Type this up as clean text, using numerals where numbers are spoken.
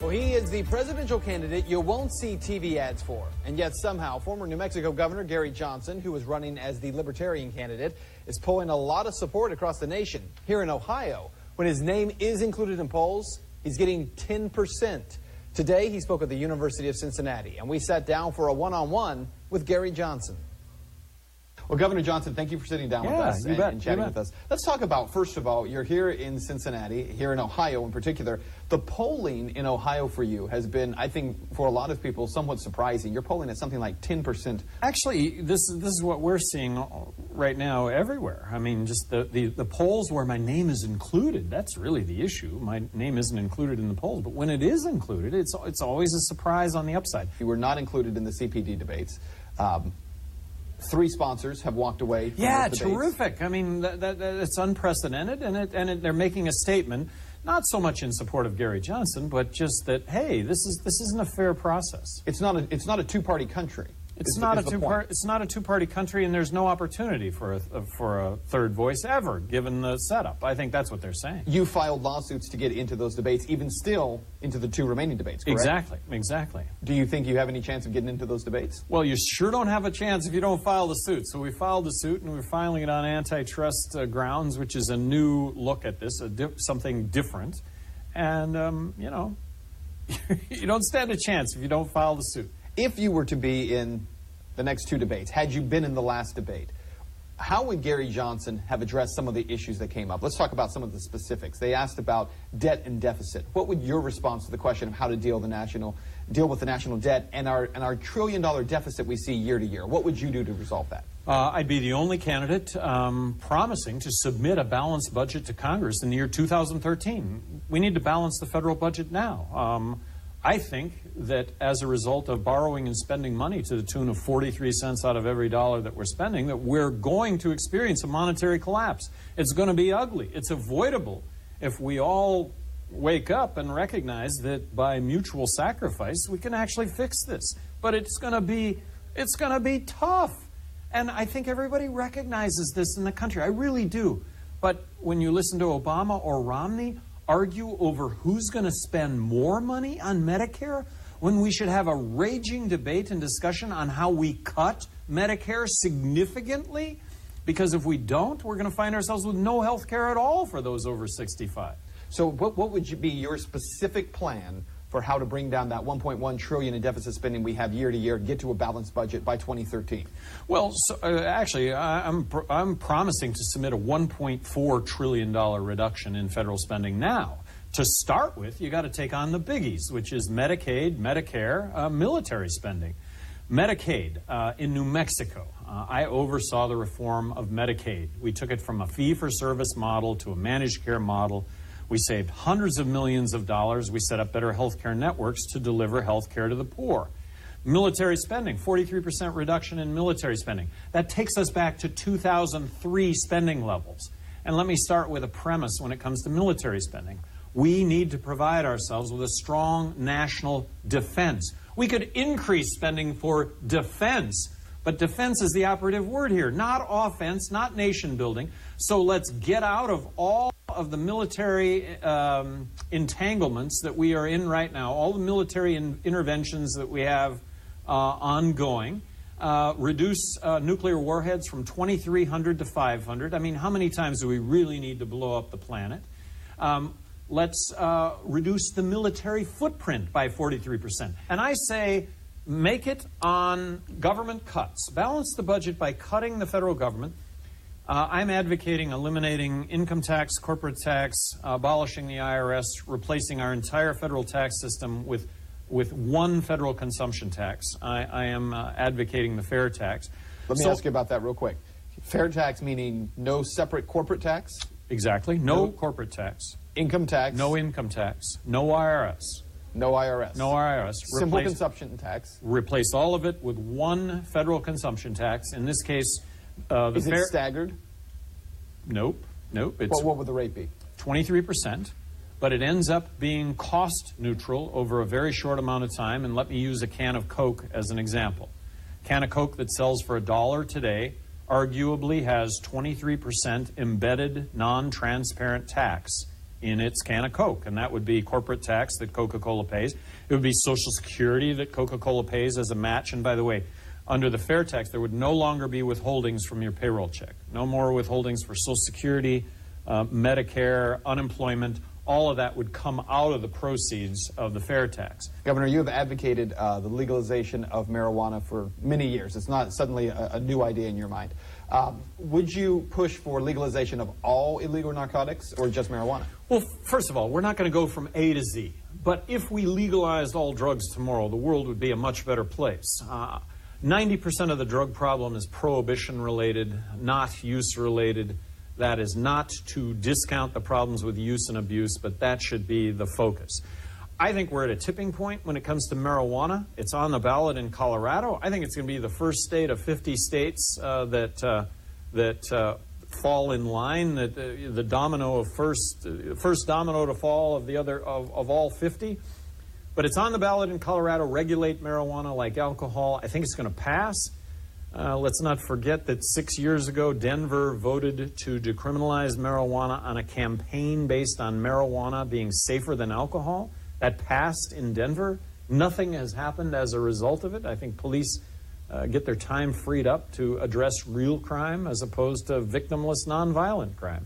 Well, he is the presidential candidate you won't see TV ads for. And yet somehow, former New Mexico Governor Gary Johnson, who is running as the Libertarian candidate, is pulling a lot of support across the nation. Here in Ohio, when his name is included in polls, he's getting 10%. Today, he spoke at the University of Cincinnati, and we sat down for a one-on-one with Gary Johnson. Well, Governor Johnson, thank you for sitting down with us and chatting with us. Let's talk about, first of all, you're here in Cincinnati, here in Ohio in particular. The polling in Ohio for you has been, I think, for a lot of people, somewhat surprising. You're polling at something like 10%. Actually, this is what we're seeing right now everywhere. I mean, just the polls where my name is included, that's really the issue. My name isn't included in the polls, but when it is included, it's always a surprise on the upside. You were not included in the CPD debates. 3 sponsors have walked away from those debates. Terrific. I mean, it's unprecedented, and they're making a statement, not so much in support of Gary Johnson, but just that, hey, this isn't a fair process. It's not a two-party country. It's not a two-party country, and there's no opportunity for a third voice ever, given the setup. I think that's what they're saying. You filed lawsuits to get into those debates, even still into the 2 remaining debates, correct? Exactly. Do you think you have any chance of getting into those debates? Well, you sure don't have a chance if you don't file the suit. So we filed the suit, and we're filing it on antitrust grounds, which is a new look at this, something different. And, you know, you don't stand a chance if you don't file the suit. If you were to be in the next 2 debates, had you been in the last debate, how would Gary Johnson have addressed some of the issues that came up? Let's talk about some of the specifics. They asked about debt and deficit. What would your response to the question of how to deal with the national debt and our trillion-dollar deficit we see year to year? What would you do to resolve that? I'd be the only candidate promising to submit a balanced budget to Congress in the year 2013. We need to balance the federal budget now. I think that as a result of borrowing and spending money to the tune of 43 cents out of every dollar that we're spending, that we're going to experience a monetary collapse. It's going to be ugly. It's avoidable if we all wake up and recognize that by mutual sacrifice we can actually fix this. But it's going to be tough. And I think everybody recognizes this in the country. I really do. But when you listen to Obama or Romney argue over who's going to spend more money on Medicare, when we should have a raging debate and discussion on how we cut Medicare significantly, because if we don't, we're going to find ourselves with no health care at all for those over 65. So what would be your specific plan for how to bring down that $1.1 trillion in deficit spending we have year to year, get to a balanced budget by 2013? Well, so, actually, I'm promising to submit a $1.4 trillion reduction in federal spending now. To start with, you got to take on the biggies, which is Medicaid, Medicare, military spending. Medicaid in New Mexico. I oversaw the reform of Medicaid. We took it from a fee-for-service model to a managed care model. We saved hundreds of millions of dollars. We set up better health care networks to deliver health care to the poor. Military spending, 43% reduction in military spending. That takes us back to 2003 spending levels. And let me start with a premise when it comes to military spending. We need to provide ourselves with a strong national defense. We could increase spending for defense, but defense is the operative word here, not offense, not nation building. So let's get out of all of the military entanglements that we are in right now, all the military interventions that we have ongoing, reduce nuclear warheads from 2,300 to 500. I mean, how many times do we really need to blow up the planet? Let's reduce the military footprint by 43%. And I say, make it on government cuts. Balance the budget by cutting the federal government. I'm advocating eliminating income tax, corporate tax, abolishing the IRS, replacing our entire federal tax system with one federal consumption tax. I am advocating the fair tax. Let me ask you about that real quick. Fair tax meaning no separate corporate tax? Exactly. No corporate tax. Income tax? No income tax. No IRS. No IRS. No IRS. Simple consumption tax. Replace all of it with one federal consumption tax. In this case, is it staggered? Nope. What would the rate be? 23%, but it ends up being cost neutral over a very short amount of time. And let me use a can of Coke as an example. A can of Coke that sells for $1 today arguably has 23% embedded non-transparent tax in its can of Coke, and that would be corporate tax that Coca-Cola pays. It would be Social Security that Coca-Cola pays as a match. And by the way, under the fair tax, there would no longer be withholdings from your payroll check. No more withholdings for Social Security, Medicare, unemployment. All of that would come out of the proceeds of the fair tax. Governor, you have advocated the legalization of marijuana for many years. It's not suddenly a new idea in your mind. Would you push for legalization of all illegal narcotics or just marijuana? Well, first of all, we're not going to go from A to Z. But if we legalized all drugs tomorrow, the world would be a much better place. 90% of the drug problem is prohibition-related, not use-related. That is not to discount the problems with use and abuse, but that should be the focus. I think we're at a tipping point when it comes to marijuana. It's on the ballot in Colorado. I think it's going to be the first state of 50 states that fall in line. That the domino of first domino to fall of the other of all 50. But it's on the ballot in Colorado. Regulate marijuana like alcohol. I think it's going to pass. Let's not forget that 6 years ago, Denver voted to decriminalize marijuana on a campaign based on marijuana being safer than alcohol. That passed in Denver. Nothing has happened as a result of it. I think police get their time freed up to address real crime as opposed to victimless, nonviolent crime.